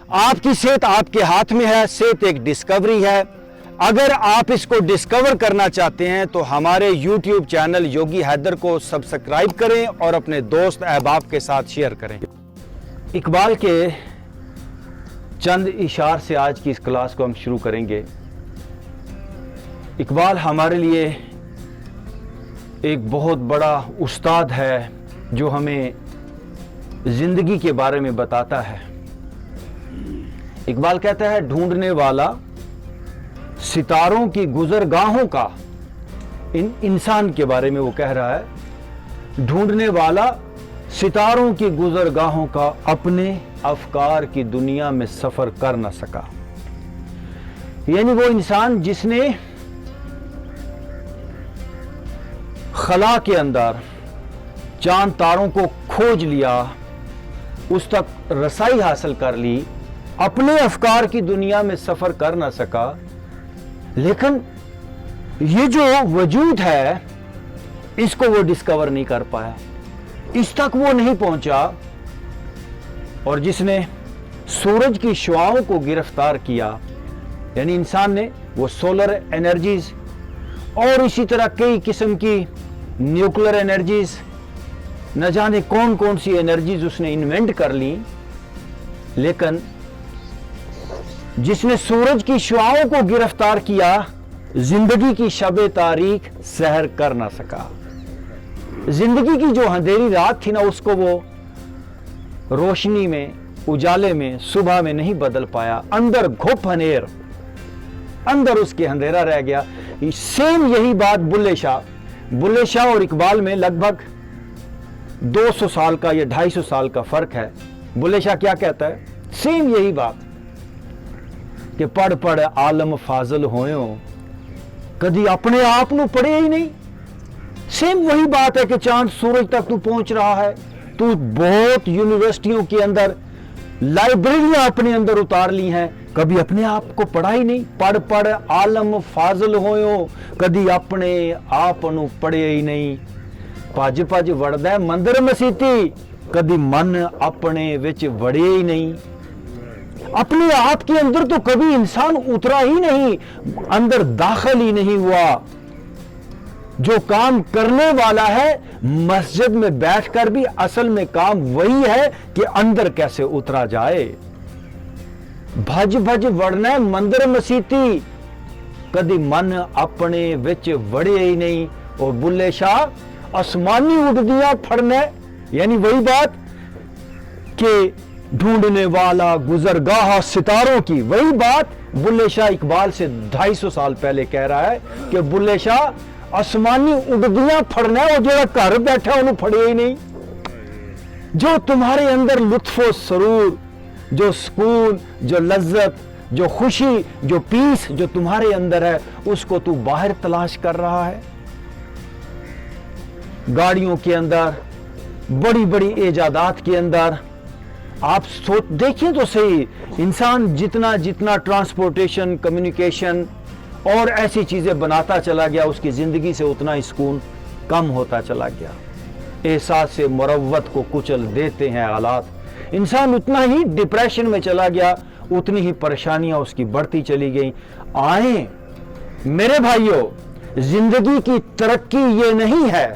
آپ کی صحت آپ کے ہاتھ میں ہے. صحت ایک ڈسکوری ہے. اگر آپ اس کو ڈسکور کرنا چاہتے ہیں تو ہمارے یوٹیوب چینل یوگی حیدر کو سبسکرائب کریں اور اپنے دوست احباب کے ساتھ شیئر کریں. اقبال کے چند اشعار سے آج کی اس کلاس کو ہم شروع کریں گے. اقبال ہمارے لیے ایک بہت بڑا استاد ہے جو ہمیں زندگی کے بارے میں بتاتا ہے. اقبال کہتا ہے ڈھونڈنے والا ستاروں کی گزرگاہوں کا، انسان کے بارے میں وہ کہہ رہا ہے، ڈھونڈنے والا ستاروں کی گزرگاہوں کا اپنے افکار کی دنیا میں سفر کر نہ سکا. یعنی وہ انسان جس نے خلا کے اندر چاند تاروں کو کھوج لیا، اس تک رسائی حاصل کر لی، اپنے افکار کی دنیا میں سفر کر نہ سکا. لیکن یہ جو وجود ہے اس کو وہ ڈسکور نہیں کر پایا، اس تک وہ نہیں پہنچا. اور جس نے سورج کی شعاؤں کو گرفتار کیا، یعنی انسان نے وہ سولر انرجیز اور اسی طرح کئی قسم کی نیوکلر انرجیز، نہ جانے کون کون سی انرجیز اس نے انوینٹ کر لی، لیکن جس نے سورج کی شعاؤں کو گرفتار کیا زندگی کی شب تاریک سحر کر نہ سکا. زندگی کی جو اندھیری رات تھی نا، اس کو وہ روشنی میں، اجالے میں، صبح میں نہیں بدل پایا. اندر گھپ اندھیر، اندر اس کے اندھیرا رہ گیا. سیم یہی بات بلے شاہ اور اقبال میں لگ بھگ 200 سال کا یا 250 سال کا فرق ہے. بلے شاہ کیا کہتا ہے؟ سیم یہی بات کہ پڑھ پڑھ عالم فاضل ہوئیں، کدی اپنے آپ نو پڑھے ہی نہیں. سیم وہی بات ہے کہ چاند سورج تک تو پہنچ رہا ہے، تو بہت یونیورسٹیوں کے اندر لائبریریاں اپنے اندر اتار لی ہیں، کبھی اپنے آپ کو پڑھا ہی نہیں. پڑھ پڑھ عالم فاضل ہوئیں، کدی اپنے آپ نو پڑھے ہی نہیں. پج پج وڑدا ہے مندر مسیتی، کدی من اپنے وچ وڑے ہی نہیں. اپنے آپ کے اندر تو کبھی انسان اترا ہی نہیں، اندر داخل ہی نہیں ہوا. جو کام کرنے والا ہے مسجد میں بیٹھ کر بھی اصل میں کام وہی ہے کہ اندر کیسے اترا جائے. بھج بھج وڑنا ہے مندر مسیتی، کدی من اپنے وچ وڑے ہی نہیں. اور بلے شاہ آسمانی اڑدیاں پھڑنا، یعنی وہی بات کہ ڈھونڈنے والا گزرگاہ ستاروں کی، وہی بات بلے شاہ اقبال سے 250 سال پہلے کہہ رہا ہے کہ بلے شاہ آسمانی اڑدیاں پھڑنا ہے، اور جو گھر بیٹھا انہوں پھڑے ہی نہیں. جو تمہارے اندر لطف و سرور، جو سکون، جو لذت، جو خوشی، جو پیس جو تمہارے اندر ہے، اس کو تو باہر تلاش کر رہا ہے. گاڑیوں کے اندر، بڑی بڑی ایجادات کے اندر آپ دیکھیں تو صحیح، انسان جتنا جتنا ٹرانسپورٹیشن، کمیونیکیشن اور ایسی چیزیں بناتا چلا گیا، اس کی زندگی سے اتنا ہی سکون کم ہوتا چلا گیا. احساس سے مروت کو کچل دیتے ہیں حالات. انسان اتنا ہی ڈپریشن میں چلا گیا، اتنی ہی پریشانیاں اس کی بڑھتی چلی گئیں. آئیں میرے بھائیوں، زندگی کی ترقی یہ نہیں ہے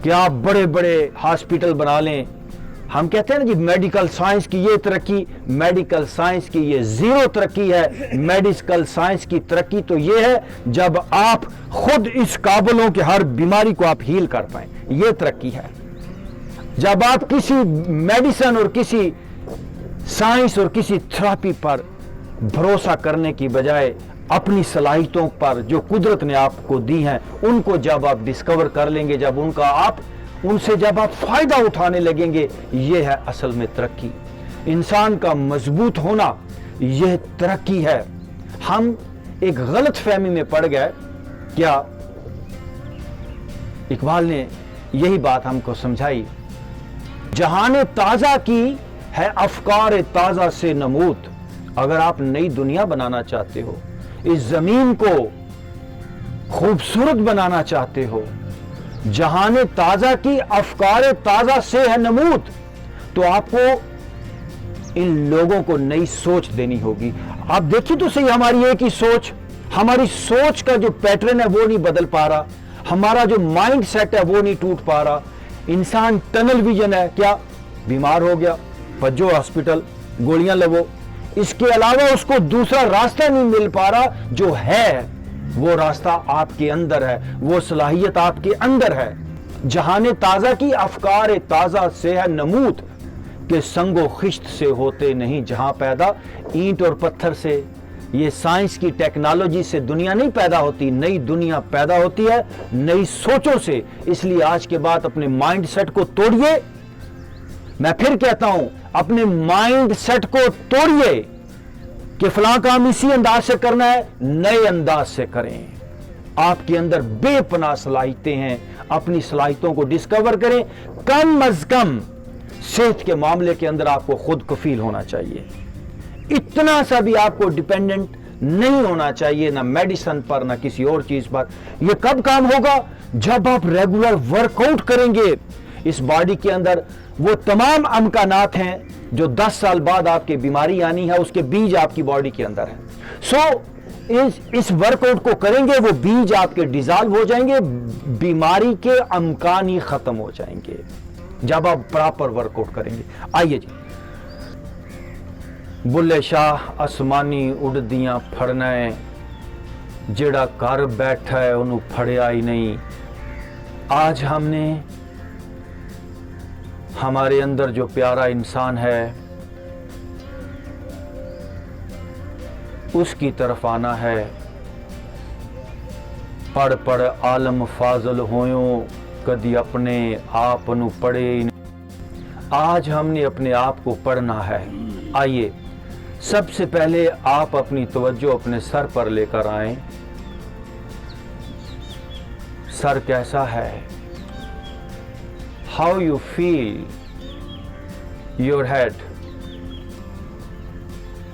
کہ آپ بڑے بڑے ہاسپٹل بنا لیں. ہم کہتے ہیں نا جی میڈیکل سائنس کی یہ ترقی، میڈیکل سائنس کی یہ زیرو ترقی ہے. میڈیکل سائنس کی ترقی تو یہ ہے جب آپ خود اس قابل ہوں کہ ہر بیماری کو آپ ہیل کر پائیں، یہ ترقی ہے. جب آپ کسی میڈیسن اور کسی سائنس اور کسی تھراپی پر بھروسہ کرنے کی بجائے اپنی صلاحیتوں پر جو قدرت نے آپ کو دی ہیں ان کو جب آپ ڈسکور کر لیں گے، جب ان سے جب آپ فائدہ اٹھانے لگیں گے، یہ ہے اصل میں ترقی. انسان کا مضبوط ہونا یہ ترقی ہے. ہم ایک غلط فہمی میں پڑ گئے. کیا اقبال نے یہی بات ہم کو سمجھائی، جہان تازہ کی ہے افکار تازہ سے نمود. اگر آپ نئی دنیا بنانا چاہتے ہو، اس زمین کو خوبصورت بنانا چاہتے ہو، جہان تازہ کی افکار تازہ سے ہے نمود، تو آپ کو इन लोगों को नई सोच देनी होगी। आप देखिए तो सही, हमारी एक ही सोच, हमारी सोच का जो पैटर्न है वो नहीं बदल पा रहा, हमारा जो माइंड सेट है वो नहीं टूट पा रहा। इंसान टनल विजन है, क्या बीमार हो गया भज्जो हॉस्पिटल, गोलियां लवो, इसके अलावा उसको दूसरा रास्ता नहीं मिल पा रहा। जो है वो रास्ता आपके अंदर है, वो सलाहियत आपके अंदर है। जहाने ताजा की अफकार ताजा से है नमूद के संगो खिश्त से होते नहीं जहां पैदा ईंट और पत्थर से। ये साइंस की टेक्नोलॉजी से दुनिया नहीं पैदा होती, नई दुनिया पैदा होती है नई सोचों से। इसलिए आज के बाद अपने माइंड सेट को तोड़िए। मैं फिर कहता हूं, अपने माइंड सेट को तोड़िए कि फलां काम इसी अंदाज से करना है, नए अंदाज से करें। आपके अंदर बेपनाह सलाहियतें हैं, अपनी सलाहियतों को डिस्कवर करें। कम अज कम सेहत के मामले के अंदर आपको खुद कफील होना चाहिए। इतना सा भी आपको डिपेंडेंट नहीं होना चाहिए, ना मेडिसिन पर ना किसी और चीज पर। यह कब काम होगा? जब आप रेगुलर वर्कआउट करेंगे। इस बॉडी के अंदर वो तमाम अमकानात हैं जो 10 साल बाद आपकी बीमारी आनी है, उसके बीज आपकी बॉडी के अंदर है। इस वर्कआउट को करेंगे, वो बीज आपके डिसॉल्व हो जाएंगे, बीमारी के अमकान ही खत्म हो जाएंगे जब आप प्रॉपर वर्कआउट करेंगे। आइए जी, बुल्ले शाह आसमानी उड़दियां फड़ना है, जेड़ा घर बैठा है उन्होंने फड़िया ही नहीं। आज हमने हमारे अंदर जो प्यारा इंसान है उसकी तरफ आना है। पढ़ पढ़ आलम फाजल होयो, कदी अपने आप नू पढ़े ही नहीं। आज हमने अपने आप को पढ़ना है। आइए, सबसे पहले आप अपनी तवज्जो अपने सर पर लेकर आएं। सर कैसा है? How you feel your head?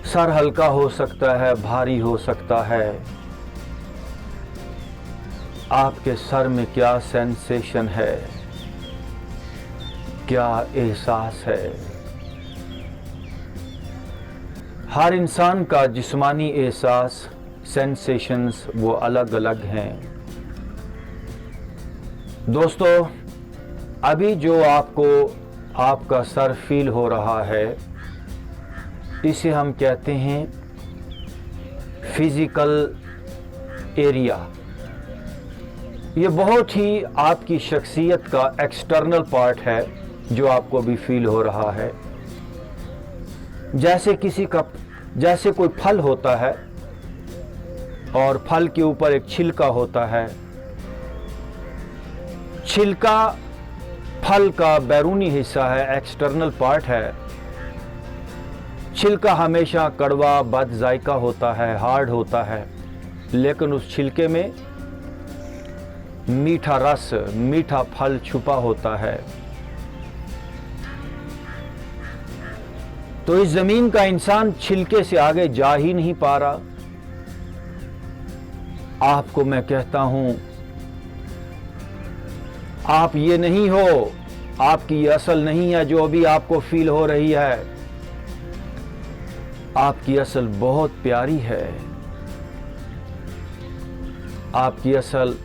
Sir हल्का हो सकता है, भारी हो सकता है। आपके सर में क्या सेंसेशन है, क्या एहसास है? हर इंसान का जिस्मानी एहसास, सेंसेशंस वो अलग अलग हैं। दोस्तों, अभी जो आपको आपका सर फील हो रहा है, इसे हम कहते हैं फिजिकल एरिया। ये बहुत ही आपकी शख्सियत का एक्सटर्नल पार्ट है जो आपको भी फील हो रहा है। जैसे कोई फल होता है और फल के ऊपर एक छिलका होता है। छिलका फल का बैरूनी हिस्सा है, एक्सटर्नल पार्ट है। छिलका हमेशा कड़वा, बद जायका होता है, हार्ड होता है, लेकिन उस छिलके में मीठा रस, मीठा फल छुपा होता है। तो इस जमीन का इंसान छिलके से आगे जा ही नहीं पा रहा। आपको मैं कहता हूं, आप ये नहीं हो, आपकी ये असल नहीं है जो अभी आपको फील हो रही है। आपकी असल बहुत प्यारी है। आपकी असल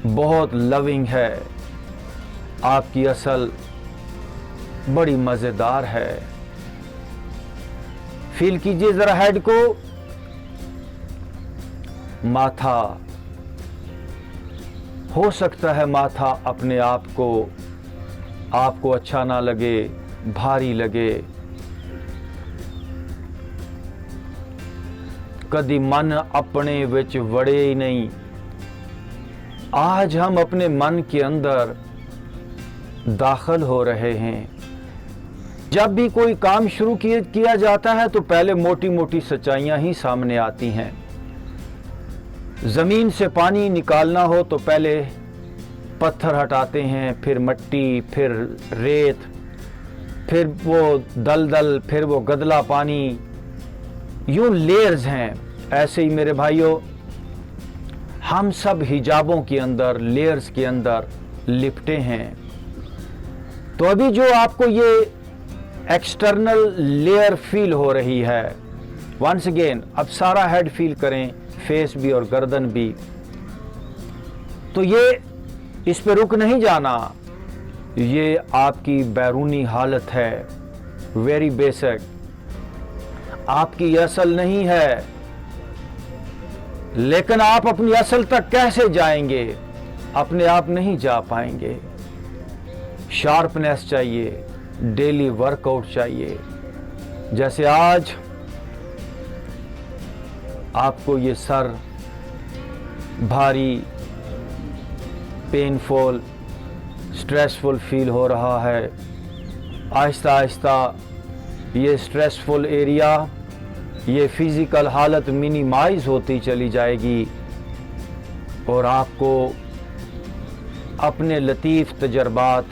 बहुत लविंग है। आपकी असल बड़ी मजेदार है। फील कीजिए जरा हेड को, माथा। हो सकता है माथा अपने आप को आपको अच्छा ना लगे, भारी लगे। कदी मन अपने विच वड़े ही नहीं। आज हम अपने मन के अंदर दाखिल हो रहे हैं। जब भी कोई काम शुरू किया जाता है तो पहले मोटी मोटी सच्चाइयां ही सामने आती हैं। जमीन से पानी निकालना हो तो पहले पत्थर हटाते हैं, फिर मिट्टी, फिर रेत, फिर वो दलदल, फिर वो गदला पानी। यूं लेयर्स हैं। ऐसे ही मेरे भाइयों, हम सब हिजाबों के अंदर, लेयर्स के अंदर लिपटे हैं। तो अभी जो आपको ये एक्सटर्नल लेयर फील हो रही है। वंस अगेन, अब सारा हेड फील करें, फेस भी और गर्दन भी। तो ये इस पे रुक नहीं जाना, ये आपकी बैरूनी हालत है, वेरी बेसिक, आपकी असल नहीं है। लेकिन आप अपनी असल तक कैसे जाएंगे? अपने आप नहीं जा पाएंगे। शार्पनेस चाहिए, डेली वर्कआउट चाहिए। जैसे आज आपको ये सर भारी, पेनफुल, स्ट्रेसफुल फील हो रहा है, आहिस्ता आहिस्ता ये स्ट्रेसफुल एरिया, ये फिजिकल हालत मिनिमाइज होती चली जाएगी और आपको अपने लतीफ़ तजर्बात,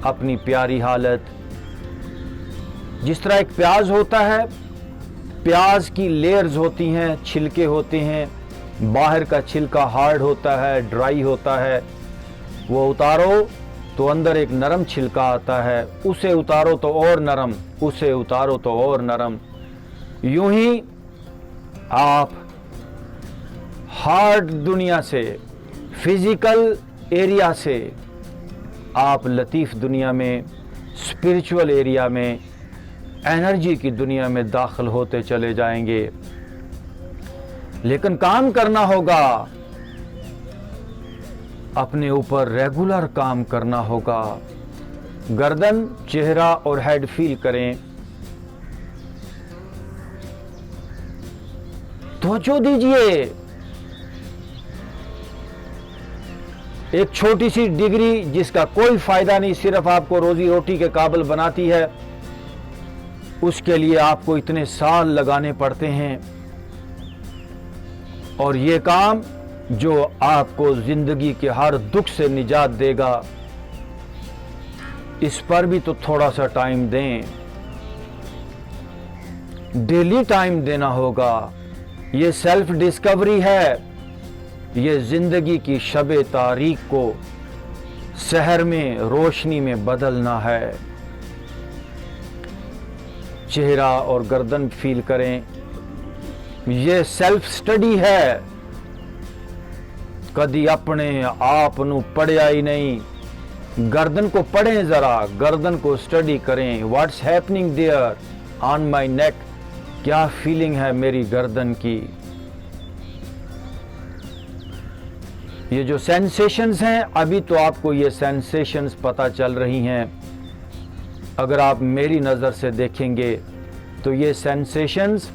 अपनी प्यारी हालत, जिस तरह एक प्याज होता है, प्याज की लेयर्स होती हैं, छिलके होते हैं, बाहर का छिलका हार्ड होता है, ड्राई होता है, वो उतारो तो अंदर एक नरम छिलका आता है, उसे उतारो तो और नरम, उसे उतारो तो और नरम। यूं ही आप हार्ड दुनिया से, फिजिकल एरिया से आप लतीफ़ दुनिया में, स्पिरिचुअल एरिया में, एनर्जी की दुनिया में दाखिल होते चले जाएंगे। लेकिन काम करना होगा, अपने ऊपर रेगुलर काम करना होगा। गर्दन, चेहरा और हेड फील करें, तवज्जो दीजिए। एक छोटी सी डिग्री जिसका कोई फायदा नहीं, सिर्फ आपको रोजी रोटी के काबिल बनाती है, उसके लिए आपको इतने साल लगाने पड़ते हैं। और ये काम जो आपको जिंदगी के हर दुख से निजात देगा, इस पर भी तो थोड़ा सा टाइम दें, डेली टाइम देना होगा। ये सेल्फ डिस्कवरी है, ये जिंदगी की शबे तारीख को सहर में, रोशनी में बदलना है। चेहरा और गर्दन फील करें, ये सेल्फ स्टडी है। कदी अपने आप नू पढ़िया ही नहीं, गर्दन को पढ़ें, जरा गर्दन को स्टडी करें। What's happening there on my neck, क्या फीलिंग है मेरी गर्दन की। ये जो सेंसेशंस हैं, अभी तो आपको ये सेंसेशंस पता चल रही हैं। अगर आप मेरी नज़र से देखेंगे तो ये सेंसेशंस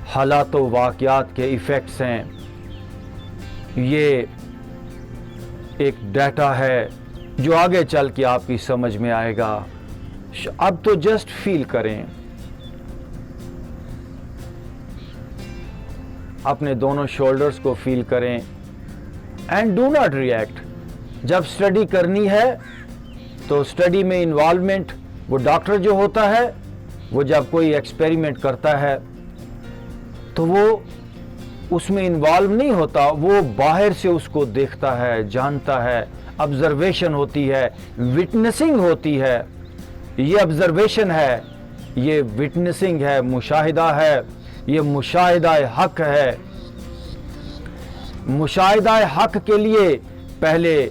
हालात व वाक़यात के इफ़ेक्ट्स हैं। ये एक डाटा है जो आगे चल के आपकी समझ में आएगा। अब तो जस्ट फील करें, अपने दोनों शोल्डर्स को फील करें एंड डू नॉट रिएक्ट। जब स्टडी करनी है तो स्टडी में इन्वॉल्वमेंट, वो डॉक्टर जो होता है, वो जब कोई एक्सपेरिमेंट करता है तो वो उसमें इन्वॉल्व नहीं होता, वो बाहर से उसको देखता है, जानता है, ऑब्जर्वेशन होती है, विटनेसिंग होती है। ये ऑब्जर्वेशन है, ये विटनेसिंग है, मुशाहिदा है, ये मुशाहिदा हक है। मुशाहिदा हक के लिए पहले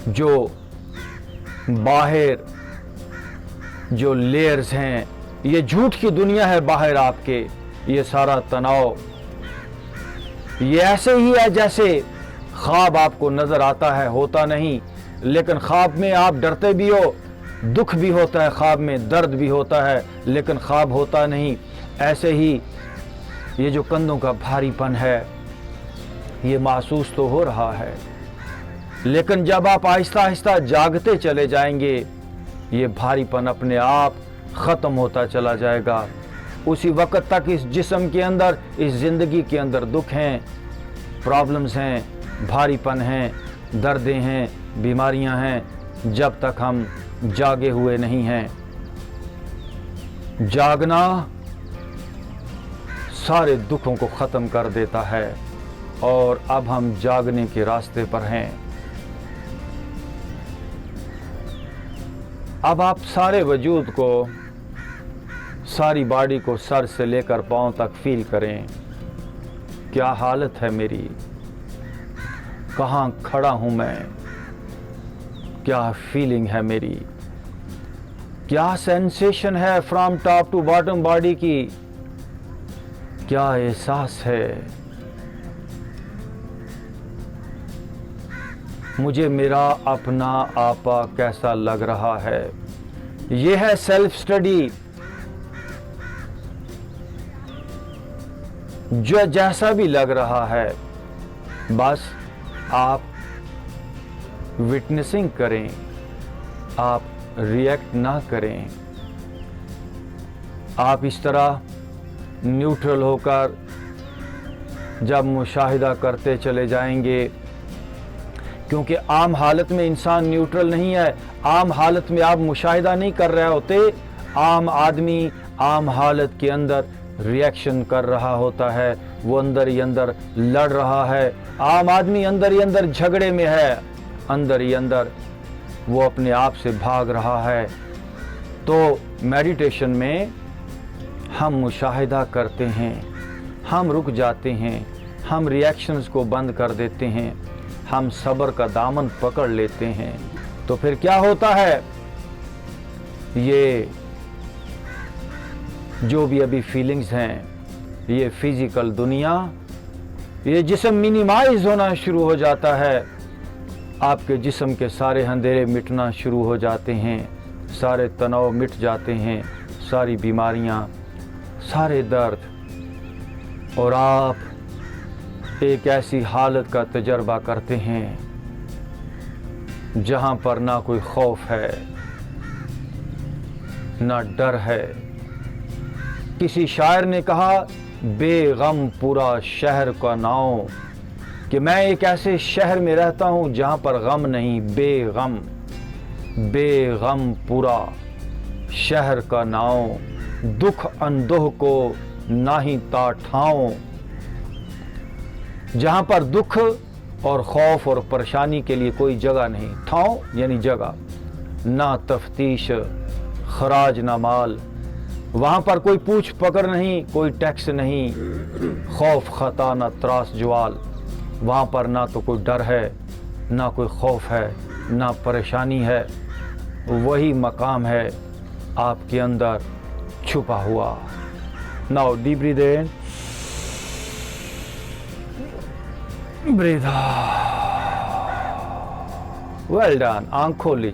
जो बाहर जो लेयर्स हैं, ये झूठ की दुनिया है बाहर आपके, ये सारा तनाव, ये ऐसे ही है जैसे ख्वाब आपको नजर आता है, होता नहीं। लेकिन ख्वाब में आप डरते भी हो, दुख भी होता है, ख्वाब में दर्द भी होता है, लेकिन ख्वाब होता नहीं। ऐसे ही ये जो कंधों का भारीपन है, ये महसूस तो हो रहा है, लेकिन जब आप आहिस्ता आहिस्ता जागते चले जाएंगे, ये भारीपन अपने आप ख़त्म होता चला जाएगा। उसी वक्त तक इस जिस्म के अंदर, इस ज़िंदगी के अंदर दुख हैं, प्रॉब्लम्स हैं, भारीपन हैं, दर्दें हैं, बीमारियां हैं, जब तक हम जागे हुए नहीं हैं। जागना सारे दुखों को ख़त्म कर देता है और अब हम जागने के रास्ते पर हैं। अब आप सारे वजूद को, सारी बॉडी को सर से लेकर पांव तक फील करें। क्या हालत है मेरी, कहाँ खड़ा हूँ मैं, क्या फीलिंग है मेरी, क्या सेंसेशन है from top to bottom body की, क्या एहसास है। मुझे मेरा अपना आपा कैसा लग रहा है। ये है सेल्फ स्टडी। जो जैसा भी लग रहा है बस आप विटनेसिंग करें, आप रिएक्ट ना करें। आप इस तरह न्यूट्रल होकर जब मुशाहिदा करते चले जाएंगे, क्योंकि आम हालत में इंसान न्यूट्रल नहीं है। आम हालत में आप मुशाहिदा नहीं कर रहे होते। आम आदमी आम हालत के अंदर रिएक्शन कर रहा होता है, वो अंदर ही अंदर लड़ रहा है। आम आदमी अंदर ही अंदर झगड़े में है, अंदर ही अंदर वो अपने आप से भाग रहा है। तो मेडिटेशन में हम मुशाहिदा करते हैं, हम रुक जाते हैं, हम रिएक्शंस को बंद कर देते हैं, हम सब्र का दामन पकड़ लेते हैं। तो फिर क्या होता है, ये जो भी अभी फीलिंग्स हैं, ये फिजिकल दुनिया, ये जिस्म मिनिमाइज होना शुरू हो जाता है। आपके जिस्म के सारे अंधेरे मिटना शुरू हो जाते हैं, सारे तनाव मिट जाते हैं, सारी बीमारियां, सारे दर्द, और आप एक ऐसी हालत का तजर्बा करते हैं जहां पर ना कोई खौफ है, ना डर है। किसी शायर ने कहा, बेगम पूरा शहर का नाव, कि मैं एक ऐसे शहर में रहता हूं जहां पर गम नहीं, बेगम, बेगम पूरा शहर का नाव, दुख अंदोह को नाही ता ठाओ। जहां पर दुख और खौफ और परेशानी के लिए कोई जगह नहीं, ठाओ यानी जगह, ना तफ्तीश खराज ना माल, वहां पर कोई पूछ पकड़ नहीं, कोई टैक्स नहीं, खौफ खता ना त्रास ज्वाल। वहां पर ना तो कोई डर है, ना कोई खौफ है, ना परेशानी है। वही मकाम है आपके अंदर छुपा हुआ। नाउ डीप ब्रीथ इन, ब्रीथ आउट। Well done. आंख खोल लीजिए।